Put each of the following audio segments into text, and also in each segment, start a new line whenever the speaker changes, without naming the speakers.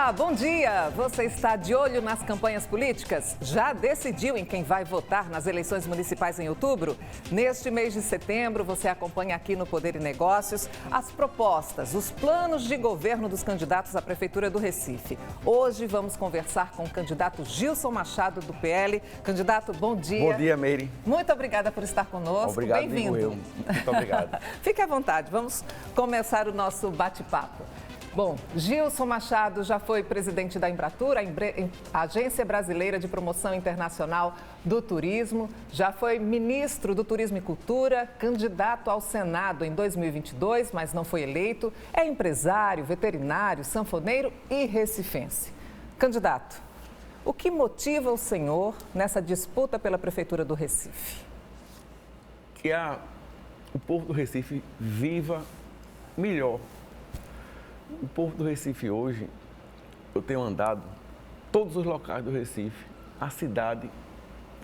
Olá, bom dia! Você está de olho nas campanhas políticas? Já decidiu em quem vai votar nas eleições municipais em outubro? Neste mês de setembro, você acompanha aqui no Poder e Negócios as propostas, os planos de governo dos candidatos à Prefeitura do Recife. Hoje vamos conversar com o candidato Gilson Machado, do PL. Candidato, bom dia.
Bom dia, Meire.
Muito obrigada por estar conosco.
Obrigado,
bem-vindo.
Muito obrigado.
Fique à vontade, vamos começar o nosso bate-papo. Bom, Gilson Machado já foi presidente da Embratur, a Agência Brasileira de Promoção Internacional do Turismo, já foi ministro do Turismo e Cultura, candidato ao Senado em 2022, mas não foi eleito, é empresário, veterinário, sanfoneiro e recifense. Candidato, o que motiva o senhor nessa disputa pela Prefeitura do Recife?
Que o povo do Recife viva melhor. O povo do Recife hoje, eu tenho andado todos os locais do Recife, a cidade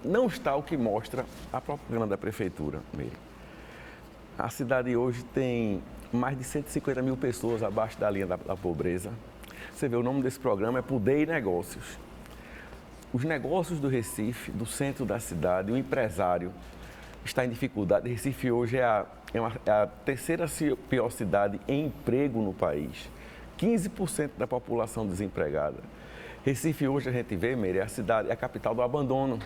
não está o que mostra a propaganda da prefeitura mesmo. A cidade hoje tem mais de 150 mil pessoas abaixo da linha da pobreza. Você vê, o nome desse programa é Poder e Negócios. Os negócios do Recife, do centro da cidade, o empresário está em dificuldade. Recife hoje é a terceira pior cidade em emprego no país. 15% da população desempregada. Recife hoje a gente vê, Meire, é a capital do abandono.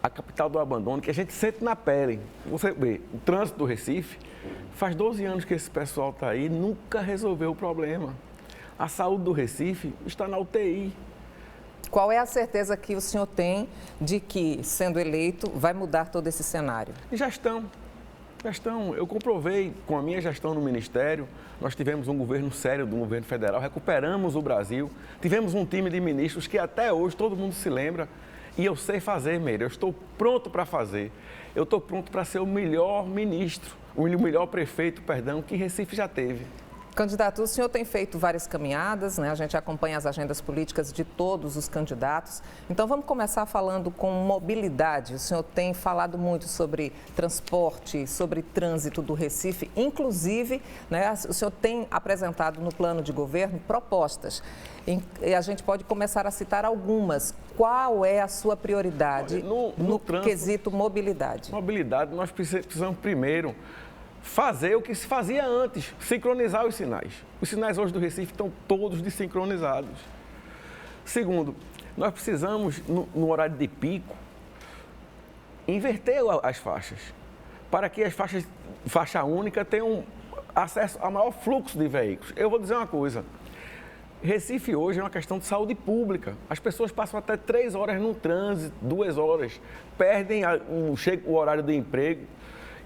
A capital do abandono que a gente sente na pele. Você vê, o trânsito do Recife, faz 12 anos que esse pessoal está aí, nunca resolveu o problema. A saúde do Recife está na UTI.
Qual é a certeza que o senhor tem de que, sendo eleito, vai mudar todo esse cenário?
Gestão. Eu comprovei com a minha gestão no Ministério, nós tivemos um governo sério do governo federal, recuperamos o Brasil, tivemos um time de ministros que até hoje todo mundo se lembra e eu sei fazer, Meire, eu estou pronto para fazer. Eu estou pronto para ser o melhor ministro, o melhor prefeito, que Recife já teve.
Candidato, o senhor tem feito várias caminhadas, né? A gente acompanha as agendas políticas de todos os candidatos. Então, vamos começar falando com mobilidade. O senhor tem falado muito sobre transporte, sobre trânsito do Recife. Inclusive, né, o senhor tem apresentado no plano de governo propostas. E a gente pode começar a citar algumas. Qual é a sua prioridade no quesito mobilidade?
Mobilidade, nós precisamos primeiro fazer o que se fazia antes, sincronizar os sinais. Os sinais hoje do Recife estão todos desincronizados. Segundo, nós precisamos, no horário de pico, inverter as faixas, para que as faixa única tenham acesso a maior fluxo de veículos. Eu vou dizer uma coisa, Recife hoje é uma questão de saúde pública. As pessoas passam até 3 horas no trânsito, 2 horas, perdem o horário do emprego.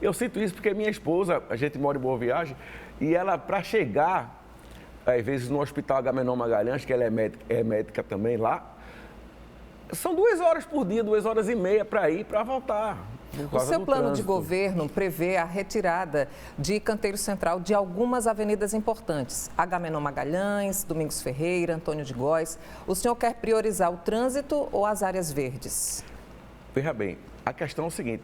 Eu sinto isso porque minha esposa, a gente mora em Boa Viagem, e ela, para chegar, às vezes, no Hospital Agamenon Magalhães, que ela é médica também lá, são 2 horas por dia, 2 horas e meia para ir e para voltar.
O seu plano de governo prevê a retirada de Canteiro Central de algumas avenidas importantes. Agamenon Magalhães, Domingos Ferreira, Antônio de Góes. O senhor quer priorizar o trânsito ou as áreas verdes?
Veja bem, a questão é o seguinte.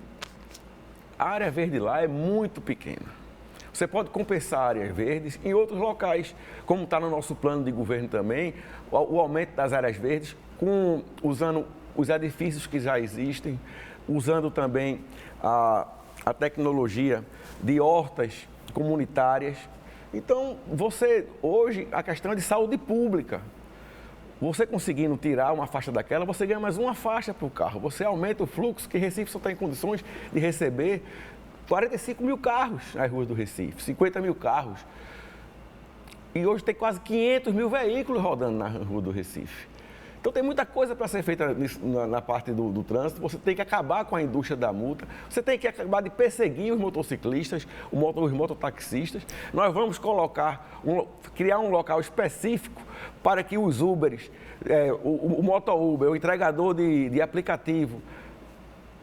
A área verde lá é muito pequena. Você pode compensar áreas verdes em outros locais, como está no nosso plano de governo também, o aumento das áreas verdes, usando os edifícios que já existem, usando também a tecnologia de hortas comunitárias. Então, hoje, a questão é de saúde pública. Você conseguindo tirar uma faixa daquela, você ganha mais uma faixa para o carro. Você aumenta o fluxo, que Recife só está em condições de receber 45 mil carros nas ruas do Recife, 50 mil carros. E hoje tem quase 500 mil veículos rodando na rua do Recife. Então tem muita coisa para ser feita na parte do trânsito. Você tem que acabar com a indústria da multa, você tem que acabar de perseguir os motociclistas, os mototaxistas. Nós vamos criar um local específico para que os Uberes, o Moto-Uber, o entregador de aplicativo,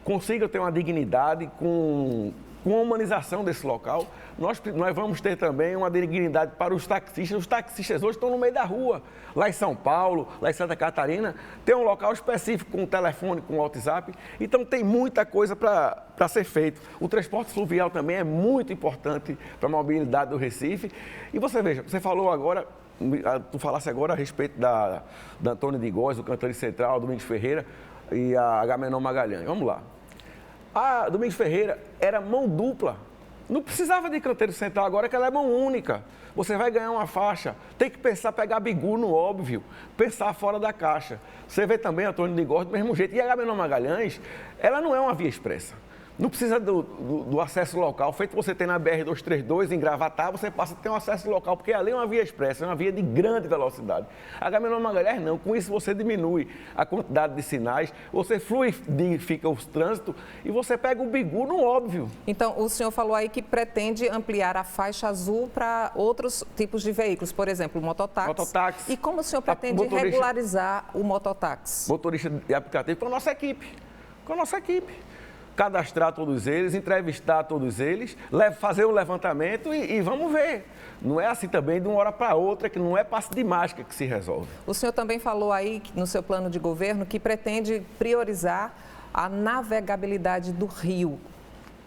consiga ter uma dignidade com com a humanização desse local, nós vamos ter também uma dignidade para os taxistas. Os taxistas hoje estão no meio da rua. Lá em São Paulo, lá em Santa Catarina, tem um local específico com telefone, com WhatsApp. Então, tem muita coisa para ser feito. O transporte fluvial também é muito importante para a mobilidade do Recife. E você veja, você falou agora, tu falasse agora a respeito da Antônio de Góes, do Cantareira Central, Domingos Ferreira e a Agamenon Magalhães. Vamos lá. A Domingos Ferreira era mão dupla. Não precisava de Cantareira Central agora, que ela é mão única. Você vai ganhar uma faixa. Tem que pensar, pegar bigu no óbvio, pensar fora da caixa. Você vê também Antônio de Góes do mesmo jeito. E a Agamenon Magalhães, ela não é uma via expressa. Não precisa do acesso local, feito você tem na BR-232, em Gravatá, você passa a ter um acesso local, porque ali é uma via expressa, é uma via de grande velocidade. A Agamenon Magalhães não, com isso você diminui a quantidade de sinais, você fluidifica o trânsito e você pega o bigu no óbvio.
Então, o senhor falou aí que pretende ampliar a faixa azul para outros tipos de veículos, por exemplo, o mototáxi. E como o senhor pretende regularizar o mototáxi?
Motorista de aplicativo com a nossa equipe. Cadastrar todos eles, entrevistar todos eles, fazer o levantamento e vamos ver. Não é assim também de uma hora para outra, que não é passe de mágica que se resolve.
O senhor também falou aí no seu plano de governo que pretende priorizar a navegabilidade do rio.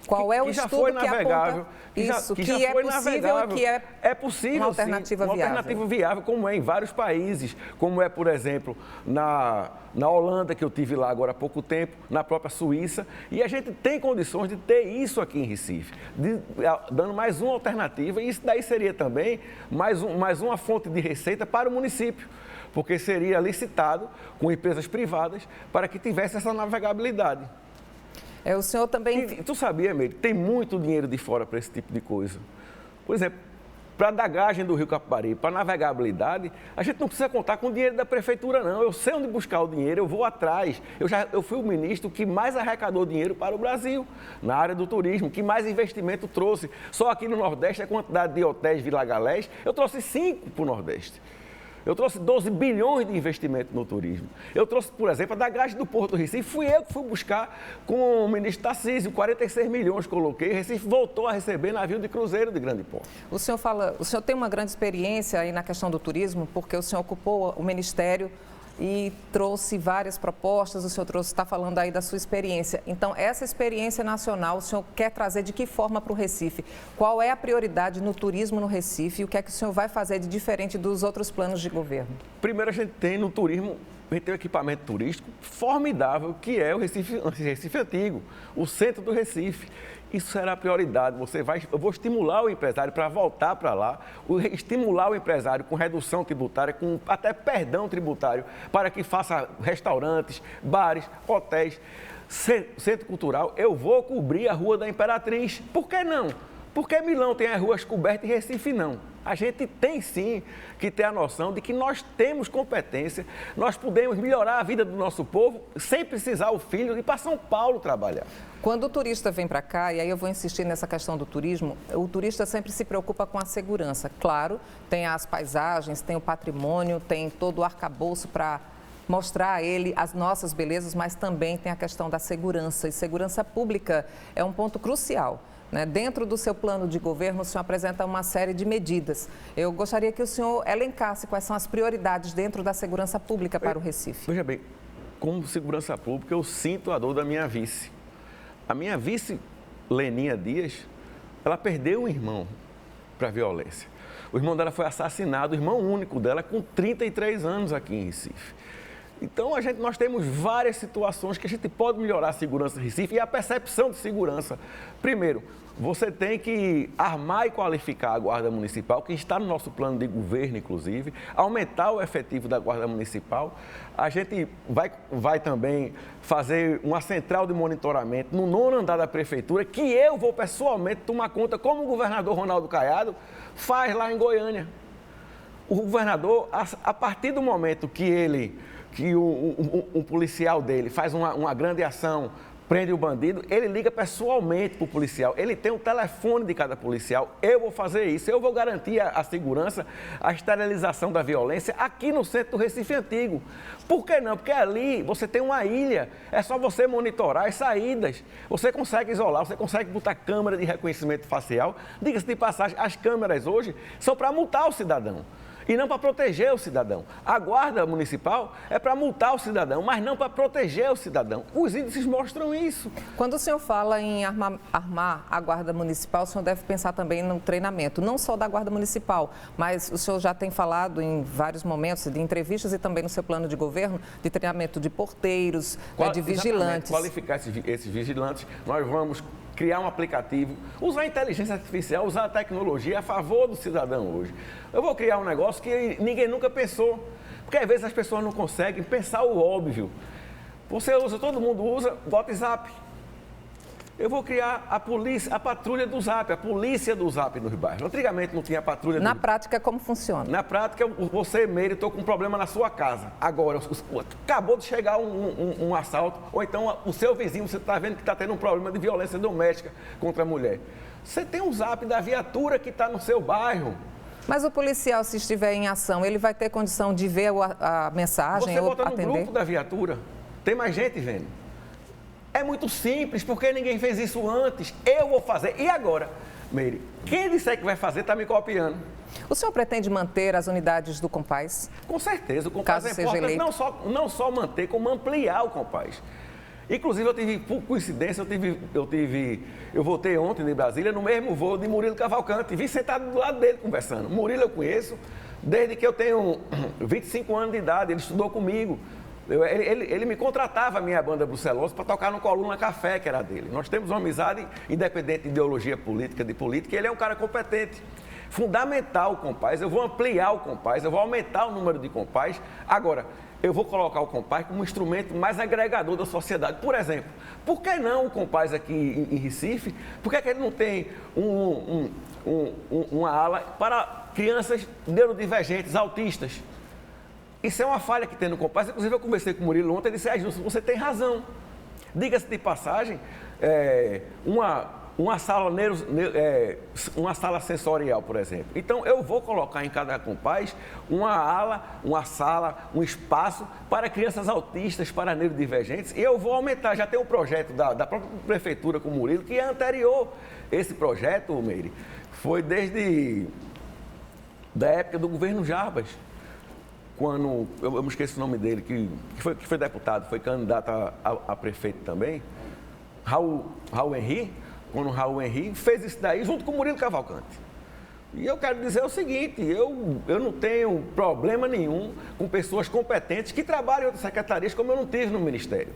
Qual é o estudo que aponta isso, que é possível e que é possível, uma alternativa viável?
Uma alternativa viável, como é em vários países, como é, por exemplo, na Holanda, que eu tive lá agora há pouco tempo, na própria Suíça, e a gente tem condições de ter isso aqui em Recife, dando mais uma alternativa, e isso daí seria também mais uma fonte de receita para o município, porque seria licitado com empresas privadas para que tivesse essa navegabilidade.
O senhor também...
Tu sabia, Meire, tem muito dinheiro de fora para esse tipo de coisa. Por exemplo, para a dragagem do Rio Capibaribe, para a navegabilidade, a gente não precisa contar com o dinheiro da prefeitura, não. Eu sei onde buscar o dinheiro, eu vou atrás. Eu fui o ministro que mais arrecadou dinheiro para o Brasil, na área do turismo, que mais investimento trouxe. Só aqui no Nordeste, a quantidade de hotéis Vila Galés, eu trouxe 5 para o Nordeste. Eu trouxe 12 bilhões de investimento no turismo. Eu trouxe, por exemplo, a dragagem do Porto do Recife. Fui eu que fui buscar com o ministro Tarcísio, 46 milhões coloquei. Recife voltou a receber navio de cruzeiro de grande porte.
O senhor tem uma grande experiência aí na questão do turismo, porque o senhor ocupou o ministério e trouxe várias propostas, o senhor está falando aí da sua experiência. Então, essa experiência nacional, o senhor quer trazer de que forma para o Recife? Qual é a prioridade no turismo no Recife e o que é que o senhor vai fazer de diferente dos outros planos de governo?
Primeiro, a gente tem no turismo, a gente tem um equipamento turístico formidável, que é o Recife Antigo, o centro do Recife. Isso será a prioridade. Eu vou estimular o empresário para voltar para lá, estimular o empresário com redução tributária, com até perdão tributário, para que faça restaurantes, bares, hotéis, centro cultural. Eu vou cobrir a Rua da Imperatriz. Por que não? Porque Milão tem as ruas cobertas e Recife não. A gente tem sim que ter a noção de que nós temos competência, nós podemos melhorar a vida do nosso povo sem precisar o filho ir para São Paulo trabalhar.
Quando o turista vem para cá, e aí eu vou insistir nessa questão do turismo, o turista sempre se preocupa com a segurança. Claro, tem as paisagens, tem o patrimônio, tem todo o arcabouço para mostrar a ele as nossas belezas, mas também tem a questão da segurança. E segurança pública é um ponto crucial. Dentro do seu plano de governo, o senhor apresenta uma série de medidas. Eu gostaria que o senhor elencasse quais são as prioridades dentro da segurança pública para o Recife.
Veja bem, como segurança pública, eu sinto a dor da minha vice. A minha vice, Leninha Dias, ela perdeu um irmão para a violência. O irmão dela foi assassinado, o irmão único dela, com 33 anos aqui em Recife. Então, nós temos várias situações que a gente pode melhorar a segurança do Recife e a percepção de segurança. Primeiro, você tem que armar e qualificar a Guarda Municipal, que está no nosso plano de governo, inclusive, aumentar o efetivo da Guarda Municipal. A gente vai também fazer uma central de monitoramento no 9º andar da Prefeitura, que eu vou pessoalmente tomar conta, como o governador Ronaldo Caiado faz lá em Goiânia. O governador, a partir do momento que um policial dele faz uma grande ação prende o bandido, ele liga pessoalmente para o policial, ele tem o telefone de cada policial, eu vou fazer isso, eu vou garantir a segurança, a esterilização da violência aqui no centro do Recife Antigo. Por que não? Porque ali você tem uma ilha, é só você monitorar as saídas, você consegue isolar, você consegue botar câmera de reconhecimento facial. Diga-se de passagem, as câmeras hoje são para multar o cidadão. E não para proteger o cidadão. A guarda municipal é para multar o cidadão, mas não para proteger o cidadão. Os índices mostram isso.
Quando o senhor fala em armar a guarda municipal, o senhor deve pensar também no treinamento, não só da guarda municipal, mas o senhor já tem falado em vários momentos de entrevistas e também no seu plano de governo, de treinamento de porteiros, de vigilantes.
Qualificar esses vigilantes, nós vamos criar um aplicativo, usar a inteligência artificial, usar a tecnologia a favor do cidadão hoje. Eu vou criar um negócio que ninguém nunca pensou, porque às vezes as pessoas não conseguem pensar o óbvio. Todo mundo usa o WhatsApp. Eu vou criar a patrulha do Zap, a polícia do Zap nos bairros. Antigamente não tinha patrulha do...
Na prática, como funciona?
Na prática, você, Meire, estou com um problema na sua casa. Agora, acabou de chegar um assalto, ou então o seu vizinho, você está vendo que está tendo um problema de violência doméstica contra a mulher. Você tem um Zap da viatura que está no seu bairro.
Mas o policial, se estiver em ação, ele vai ter condição de ver a mensagem ou atender?
Você bota no grupo da viatura, tem mais gente vendo. É muito simples, porque ninguém fez isso antes. Eu vou fazer. E agora? Meire, quem disser que vai fazer está me copiando.
O senhor pretende manter as unidades do Compaz?
Com certeza, o Compaz é importante não só manter, como ampliar o Compaz. Inclusive, eu tive, por coincidência, eu voltei ontem de Brasília no mesmo voo de Murilo Cavalcante. Vim sentado do lado dele conversando. Murilo eu conheço desde que eu tenho 25 anos de idade, ele estudou comigo. Ele me contratava a minha banda Bruceloso para tocar no Coluna Café, que era dele. Nós temos uma amizade independente de ideologia política, e ele é um cara competente. Fundamental o Compaz, eu vou ampliar o Compaz, eu vou aumentar o número de Compaz. Agora, eu vou colocar o Compaz como um instrumento mais agregador da sociedade. Por exemplo, por que não o Compaz aqui em Recife? Por que ele não tem uma ala para crianças neurodivergentes, autistas? Isso é uma falha que tem no Compaz. Inclusive, eu conversei com o Murilo ontem e disse, Gilson, você tem razão. Diga-se de passagem, uma sala sensorial, por exemplo. Então, eu vou colocar em cada Compaz uma ala, uma sala, um espaço para crianças autistas, para neurodivergentes, e eu vou aumentar. Já tem um projeto da própria prefeitura com o Murilo, que é anterior. Esse projeto, Meire, foi desde da época do governo Jarbas. Quando, eu me esqueço o nome dele, que foi deputado, foi candidato a prefeito também, Raul Henri, quando o Raul Henri fez isso daí junto com o Murilo Cavalcante. E eu quero dizer o seguinte, eu não tenho problema nenhum com pessoas competentes que trabalham em outras secretarias, como eu não tive no Ministério.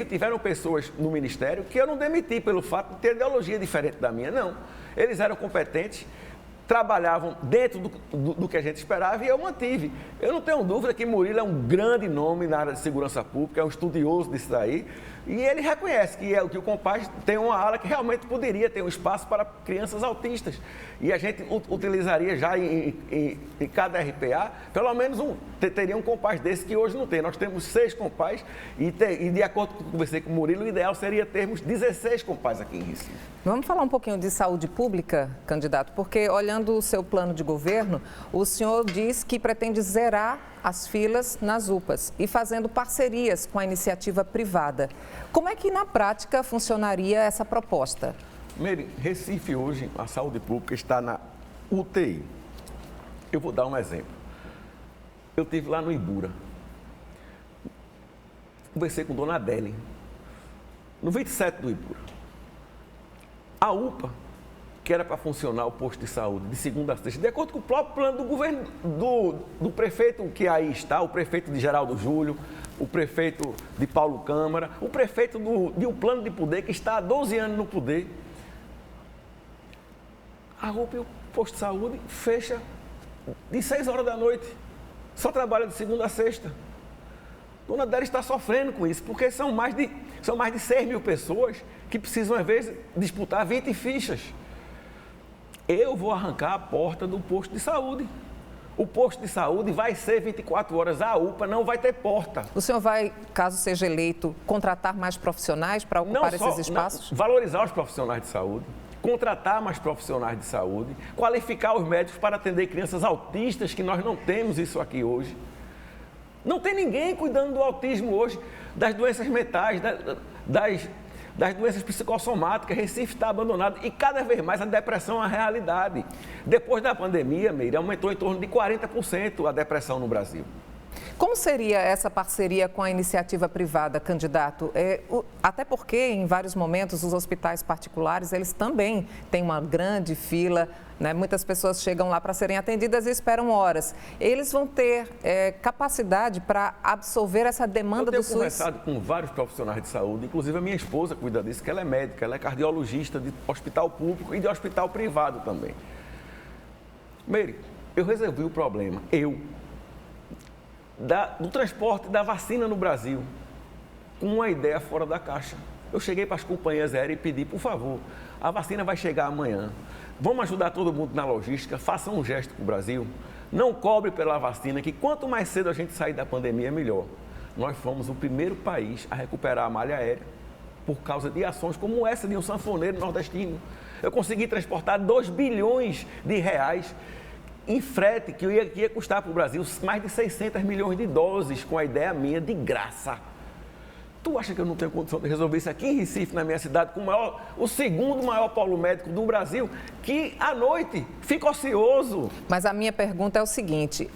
Tiveram pessoas no Ministério que eu não demiti pelo fato de ter ideologia diferente da minha, não. Eles eram competentes, trabalhavam dentro do que a gente esperava e eu mantive. Eu não tenho dúvida que Murilo é um grande nome na área de segurança pública, é um estudioso disso daí, e ele reconhece que o Compaz tem uma ala que realmente poderia ter um espaço para crianças autistas. E a gente utilizaria já em cada RPA, pelo menos teria um Compaz desse que hoje não tem. Nós temos 6 Compaz e de acordo com o que eu conversei com o Murilo, o ideal seria termos 16 Compaz aqui em Recife.
Vamos falar um pouquinho de saúde pública, candidato, porque olhando o seu plano de governo, o senhor diz que pretende zerar as filas nas UPAs e fazendo parcerias com a iniciativa privada. Como é que na prática funcionaria essa proposta?
Meire, Recife hoje, a saúde pública está na UTI. Eu vou dar um exemplo. Eu estive lá no Ibura. Conversei com Dona Adele, no 27 do Ibura. A UPA, que era para funcionar o posto de saúde de segunda a sexta, de acordo com o próprio plano do governo, do prefeito que aí está, o prefeito de Geraldo Júlio, o prefeito de Paulo Câmara, o prefeito de um plano de poder que está há 12 anos no poder. A UPA e o posto de saúde fecha de 6 horas da noite, só trabalha de segunda a sexta. Dona Adélia está sofrendo com isso, porque são mais de 6 mil pessoas que precisam, às vezes, disputar 20 fichas. Eu vou arrancar a porta do posto de saúde. O posto de saúde vai ser 24 horas, a UPA não vai ter porta.
O senhor vai, caso seja eleito, contratar mais profissionais para ocupar esses espaços?
Valorizar os profissionais de saúde, contratar mais profissionais de saúde, qualificar os médicos para atender crianças autistas, que nós não temos isso aqui hoje. Não tem ninguém cuidando do autismo hoje, das doenças mentais, das doenças psicossomáticas. Recife está abandonado e cada vez mais a depressão é uma realidade. Depois da pandemia, Meire, aumentou em torno de 40% a depressão no Brasil.
Como seria essa parceria com a iniciativa privada, candidato? Até porque, em vários momentos, os hospitais particulares, eles também têm uma grande fila, né? Muitas pessoas chegam lá para serem atendidas e esperam horas. Eles vão ter capacidade para absorver essa demanda do SUS?
Eu tenho conversado com vários profissionais de saúde, inclusive a minha esposa cuida disso, que ela é médica, ela é cardiologista de hospital público e de hospital privado também. Meire, eu resolvi o problema, do transporte da vacina no Brasil, com uma ideia fora da caixa. Eu cheguei para as companhias aéreas e pedi, por favor, a vacina vai chegar amanhã, vamos ajudar todo mundo na logística, façam um gesto para o Brasil, não cobre pela vacina, que quanto mais cedo a gente sair da pandemia, melhor. Nós fomos o primeiro país a recuperar a malha aérea, por causa de ações como essa de um sanfoneiro nordestino. Eu consegui transportar 2 bilhões de reais em frete, que ia custar para o Brasil mais de 600 milhões de doses, com a ideia minha de graça. Tu acha que eu não tenho condição de resolver isso aqui em Recife, na minha cidade, com o segundo maior polo médico do Brasil, que à noite fica ocioso?
Mas a minha pergunta é o seguinte,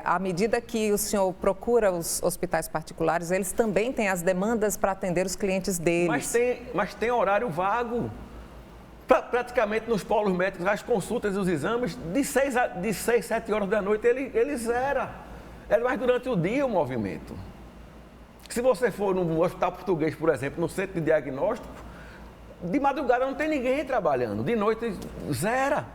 à medida que o senhor procura os hospitais particulares, eles também têm as demandas para atender os clientes deles.
Mas tem horário vago. Praticamente nos polos médicos, as consultas e os exames, de 6, 7 horas da noite, ele zera. É mais durante o dia o movimento. Se você for no hospital português, por exemplo, no centro de diagnóstico, de madrugada não tem ninguém trabalhando, de noite zera.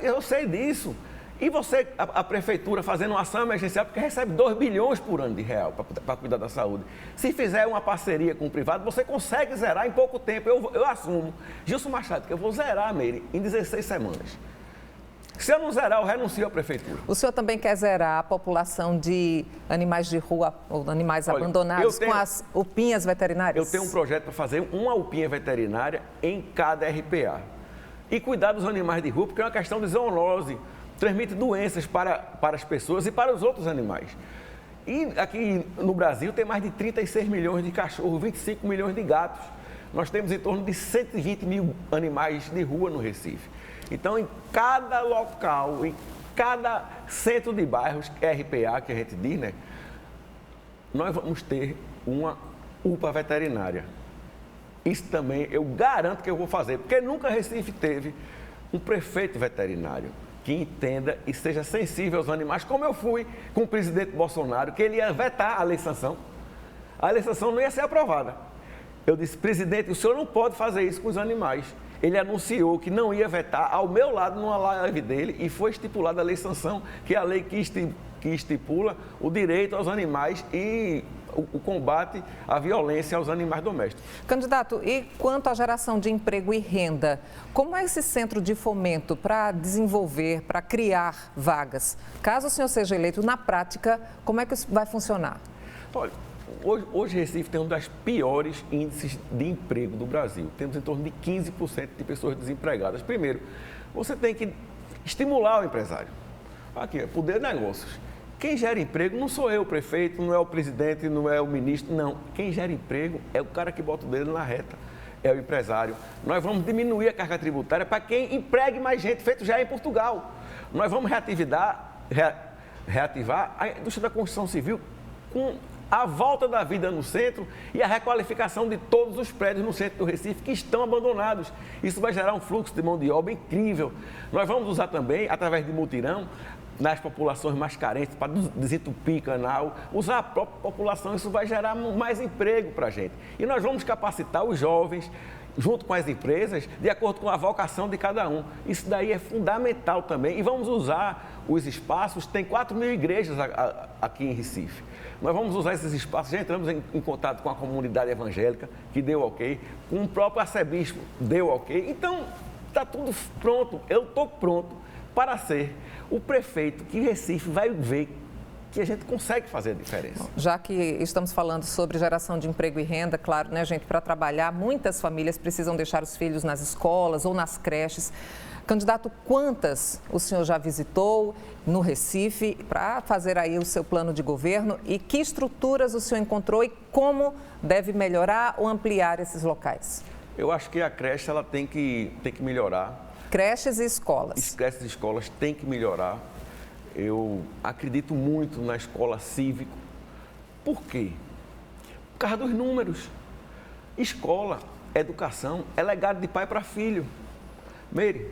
Eu sei disso. E você, a prefeitura, fazendo uma ação emergencial, porque recebe 2 bilhões por ano de real para cuidar da saúde. Se fizer uma parceria com o privado, você consegue zerar em pouco tempo. Eu assumo, Gilson Machado, que eu vou zerar, Meire, em 16 semanas. Se eu não zerar, eu renuncio à prefeitura.
O senhor também quer zerar a população de animais de rua ou animais abandonados com as UPinhas veterinárias?
Eu tenho um projeto para fazer uma UPinha veterinária em cada RPA. E cuidar dos animais de rua, porque é uma questão de zoonose. Transmite doenças para as pessoas e para os outros animais. E aqui no Brasil tem mais de 36 milhões de cachorros, 25 milhões de gatos. Nós temos em torno de 120 mil animais de rua no Recife. Então, em cada local, em cada centro de bairros, RPA que a gente diz, né? Nós vamos ter uma UPA veterinária. Isso também eu garanto que eu vou fazer, porque nunca Recife teve um prefeito veterinário que entenda e seja sensível aos animais, como eu fui com o presidente Bolsonaro, que ele ia vetar a lei sanção. A lei sanção não ia ser aprovada. Eu disse, presidente, o senhor não pode fazer isso com os animais. Ele anunciou que não ia vetar ao meu lado numa live dele e foi estipulada a lei sanção, que é a lei que estipula o direito aos animais e o combate à violência aos animais domésticos.
Candidato, e quanto à geração de emprego e renda, como é esse centro de fomento para desenvolver, para criar vagas? Caso o senhor seja eleito, na prática, como é que isso vai funcionar?
Olha, hoje Recife tem um dos piores índices de emprego do Brasil. Temos em torno de 15% de pessoas desempregadas. Primeiro, você tem que estimular o empresário. Aqui, poder de negócios. Quem gera emprego não sou eu, o prefeito, não é o presidente, não é o ministro, não. Quem gera emprego é o cara que bota o dedo na reta, é o empresário. Nós vamos diminuir a carga tributária para quem empregue mais gente, feito já em Portugal. Nós vamos reativar a indústria da construção civil com a volta da vida no centro e a requalificação de todos os prédios no centro do Recife que estão abandonados. Isso vai gerar um fluxo de mão de obra incrível. Nós vamos usar também, através de mutirão, nas populações mais carentes, para desentupir canal, usar a própria população, isso vai gerar mais emprego para a gente. E nós vamos capacitar os jovens, junto com as empresas, de acordo com a vocação de cada um. Isso daí é fundamental também. E vamos usar os espaços, tem 4 mil igrejas aqui em Recife. Nós vamos usar esses espaços, já entramos em contato com a comunidade evangélica, que deu ok, com o próprio arcebispo, deu ok. Então, Está tudo pronto. Eu estou pronto para ser o prefeito que Recife vai ver que a gente consegue fazer a diferença.
Já que estamos falando sobre geração de emprego e renda, claro, né, gente, para trabalhar, muitas famílias precisam deixar os filhos nas escolas ou nas creches. Candidato, quantas o senhor já visitou no Recife para fazer aí o seu plano de governo e que estruturas o senhor encontrou e como deve melhorar ou ampliar esses locais?
Eu acho que a creche ela tem que
melhorar. Creches e escolas.
Creches e escolas têm que melhorar. Eu acredito muito na escola cívica. Por quê? Por causa dos números. Escola, educação, é legado de pai para filho. Meire,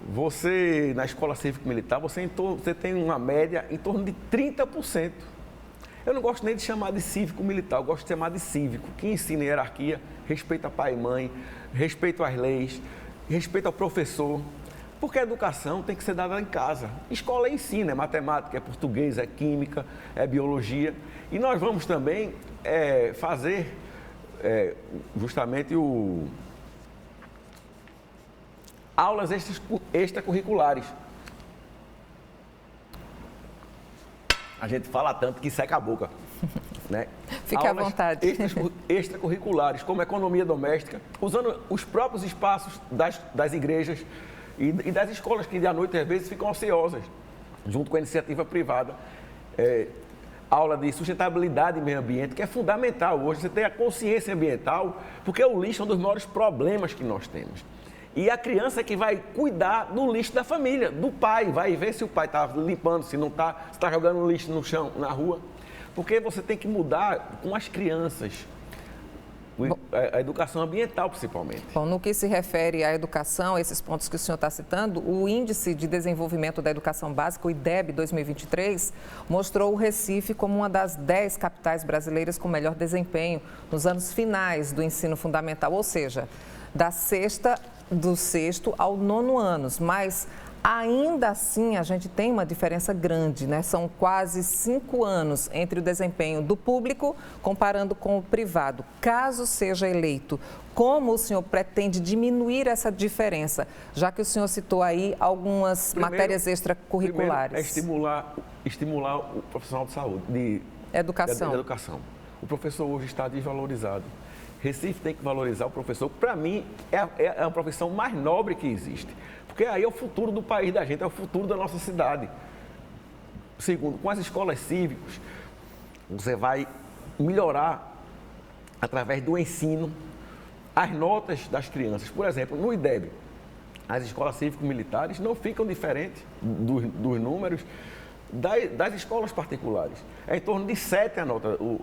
você na escola cívico-militar, você tem uma média em torno de 30%. Eu não gosto nem de chamar de cívico-militar, eu gosto de chamar de cívico, que ensina hierarquia, respeita pai e mãe, respeita as leis, respeita o professor. Porque a educação tem que ser dada em casa. Escola ensina, é matemática, é português, é química, é biologia. E nós vamos também fazer justamente aulas extracurriculares. A gente fala tanto que seca a boca, né?
Fique à vontade.
Extracurriculares, como economia doméstica, usando os próprios espaços das igrejas e das escolas que à noite às vezes ficam ociosas, junto com a iniciativa privada. Aula de sustentabilidade e meio ambiente, que é fundamental hoje, você ter a consciência ambiental, porque o lixo é um dos maiores problemas que nós temos. E a criança é que vai cuidar do lixo da família, do pai, vai ver se o pai está limpando, se não está, se está jogando lixo no chão, na rua. Porque você tem que mudar com as crianças, a educação ambiental principalmente.
Bom, no que se refere à educação, esses pontos que o senhor está citando, o Índice de Desenvolvimento da Educação Básica, o IDEB 2023, mostrou o Recife como uma das 10 capitais brasileiras com melhor desempenho nos anos finais do ensino fundamental, ou seja, do sexto ao nono anos, mas ainda assim a gente tem uma diferença grande, né? São quase 5 anos entre o desempenho do público comparando com o privado. Caso seja eleito, como o senhor pretende diminuir essa diferença, já que o senhor citou aí algumas matérias extracurriculares?
Estimular o profissional de saúde, de educação. O professor hoje está desvalorizado. Recife tem que valorizar o professor. Para mim, é a profissão mais nobre que existe. Porque aí é o futuro do país da gente, é o futuro da nossa cidade. Segundo, com as escolas cívicas, você vai melhorar, através do ensino, as notas das crianças. Por exemplo, no IDEB, as escolas cívico-militares não ficam diferentes dos números das escolas particulares. É em torno de 7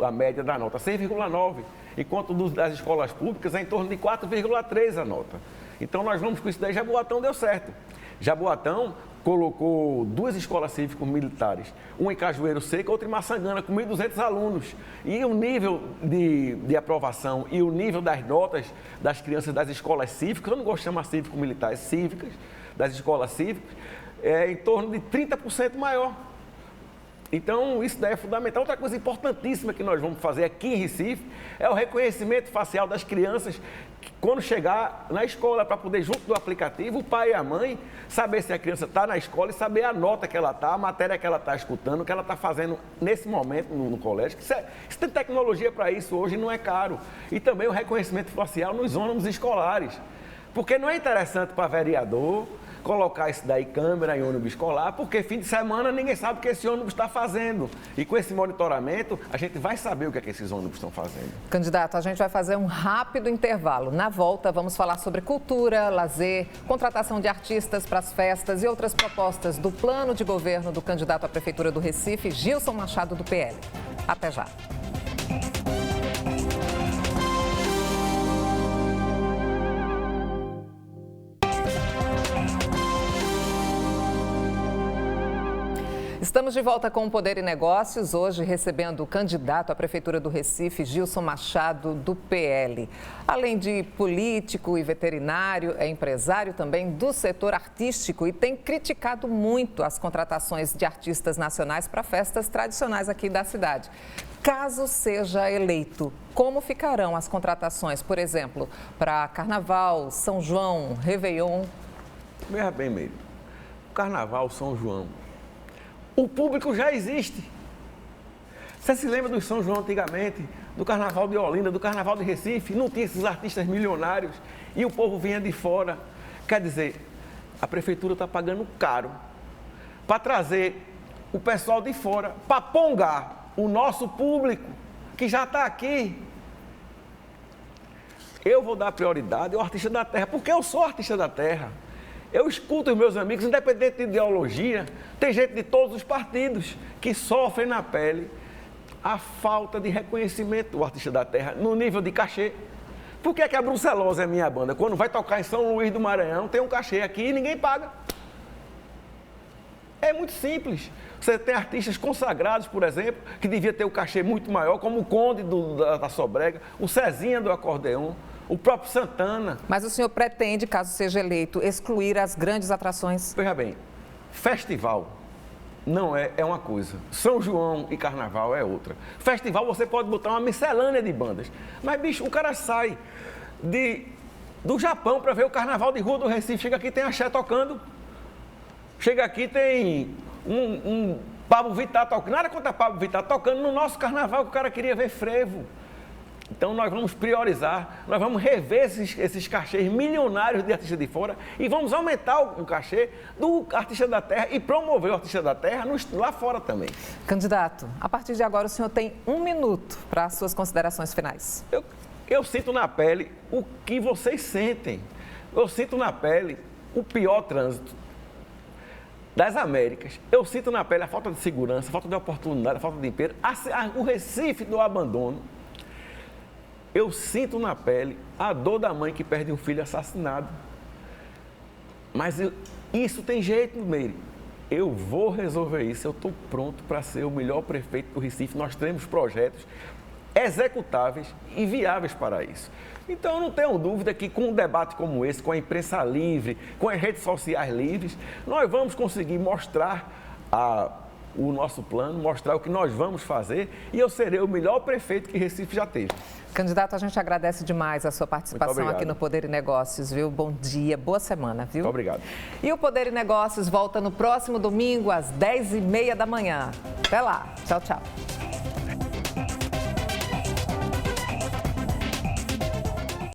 a média da nota, 6,9. Enquanto das escolas públicas é em torno de 4,3 a nota. Então nós vamos com isso daí. Jaboatão deu certo. Jaboatão colocou 2 escolas cívico-militares, uma em Cajueiro Seco, outra em Maçangana, com 1.200 alunos. E o nível de aprovação e o nível das notas das crianças das escolas cívicas, eu não gosto de chamar cívico-militares, cívicas, das escolas cívicas, é em torno de 30% maior. Então, isso daí é fundamental. Outra coisa importantíssima que nós vamos fazer aqui em Recife é o reconhecimento facial das crianças quando chegar na escola, para poder, junto do aplicativo, o pai e a mãe saber se a criança está na escola e saber a nota que ela está, a matéria que ela está escutando, o que ela está fazendo nesse momento no colégio. Isso tem tecnologia para isso hoje, não é caro. E também o reconhecimento facial nos ônibus escolares. Porque não é interessante para vereador colocar isso daí, câmera em ônibus escolar, porque fim de semana ninguém sabe o que esse ônibus está fazendo. E com esse monitoramento, a gente vai saber o que é que esses ônibus estão fazendo.
Candidato, a gente vai fazer um rápido intervalo. Na volta, vamos falar sobre cultura, lazer, contratação de artistas para as festas e outras propostas do plano de governo do candidato à Prefeitura do Recife, Gilson Machado, do PL. Até já. Estamos de volta com o Poder e Negócios, hoje recebendo o candidato à Prefeitura do Recife, Gilson Machado, do PL. Além de político e veterinário, é empresário também do setor artístico e tem criticado muito as contratações de artistas nacionais para festas tradicionais aqui da cidade. Caso seja eleito, como ficarão as contratações, por exemplo, para Carnaval, São João, Réveillon?
Veja bem, Meire, o Carnaval São João, o público já existe. Você se lembra do São João antigamente, do Carnaval de Olinda, do Carnaval de Recife? Não tinha esses artistas milionários e o povo vinha de fora. Quer dizer, a prefeitura está pagando caro para trazer o pessoal de fora, para pongar o nosso público, que já está aqui. Eu vou dar prioridade ao artista da terra, porque eu sou artista da terra. Eu escuto os meus amigos, independente de ideologia, tem gente de todos os partidos que sofrem na pele a falta de reconhecimento do artista da terra no nível de cachê. Por que é que a Brucelosa é minha banda? Quando vai tocar em São Luís do Maranhão, tem um cachê aqui e ninguém paga. É muito simples. Você tem artistas consagrados, por exemplo, que devia ter um cachê muito maior, como o Conde da Sobrega, o Cezinha do acordeon, o próprio Santana.
Mas o senhor pretende, caso seja eleito, excluir as grandes atrações?
Veja bem, festival não é uma coisa. São João e Carnaval é outra. Festival você pode botar uma miscelânea de bandas. Mas, bicho, o cara sai do Japão para ver o Carnaval de Rua do Recife. Chega aqui, tem axé tocando. Chega aqui, tem um Pablo Vittar tocando. Nada contra Pablo Vittar tocando no nosso Carnaval, que o cara queria ver frevo. Então, nós vamos priorizar, nós vamos rever esses cachês milionários de artistas de fora e vamos aumentar o cachê do artista da terra e promover o artista da terra lá fora também.
Candidato, a partir de agora o senhor tem 1 minuto para as suas considerações finais.
Eu sinto na pele o que vocês sentem. Eu sinto na pele o pior trânsito das Américas. Eu sinto na pele a falta de segurança, a falta de oportunidade, a falta de emprego, o Recife do abandono. Eu sinto na pele a dor da mãe que perde um filho assassinado. Mas isso tem jeito, Meire. Eu vou resolver isso. Eu estou pronto para ser o melhor prefeito do Recife. Nós temos projetos executáveis e viáveis para isso. Então, eu não tenho dúvida que com um debate como esse, com a imprensa livre, com as redes sociais livres, nós vamos conseguir mostrar o nosso plano, mostrar o que nós vamos fazer e eu serei o melhor prefeito que Recife já teve.
Candidato, a gente agradece demais a sua participação aqui no Poder e Negócios, viu? Bom dia, boa semana, viu?
Muito obrigado.
E o Poder e Negócios volta no próximo domingo às 10h30 da manhã. Até lá. Tchau, tchau.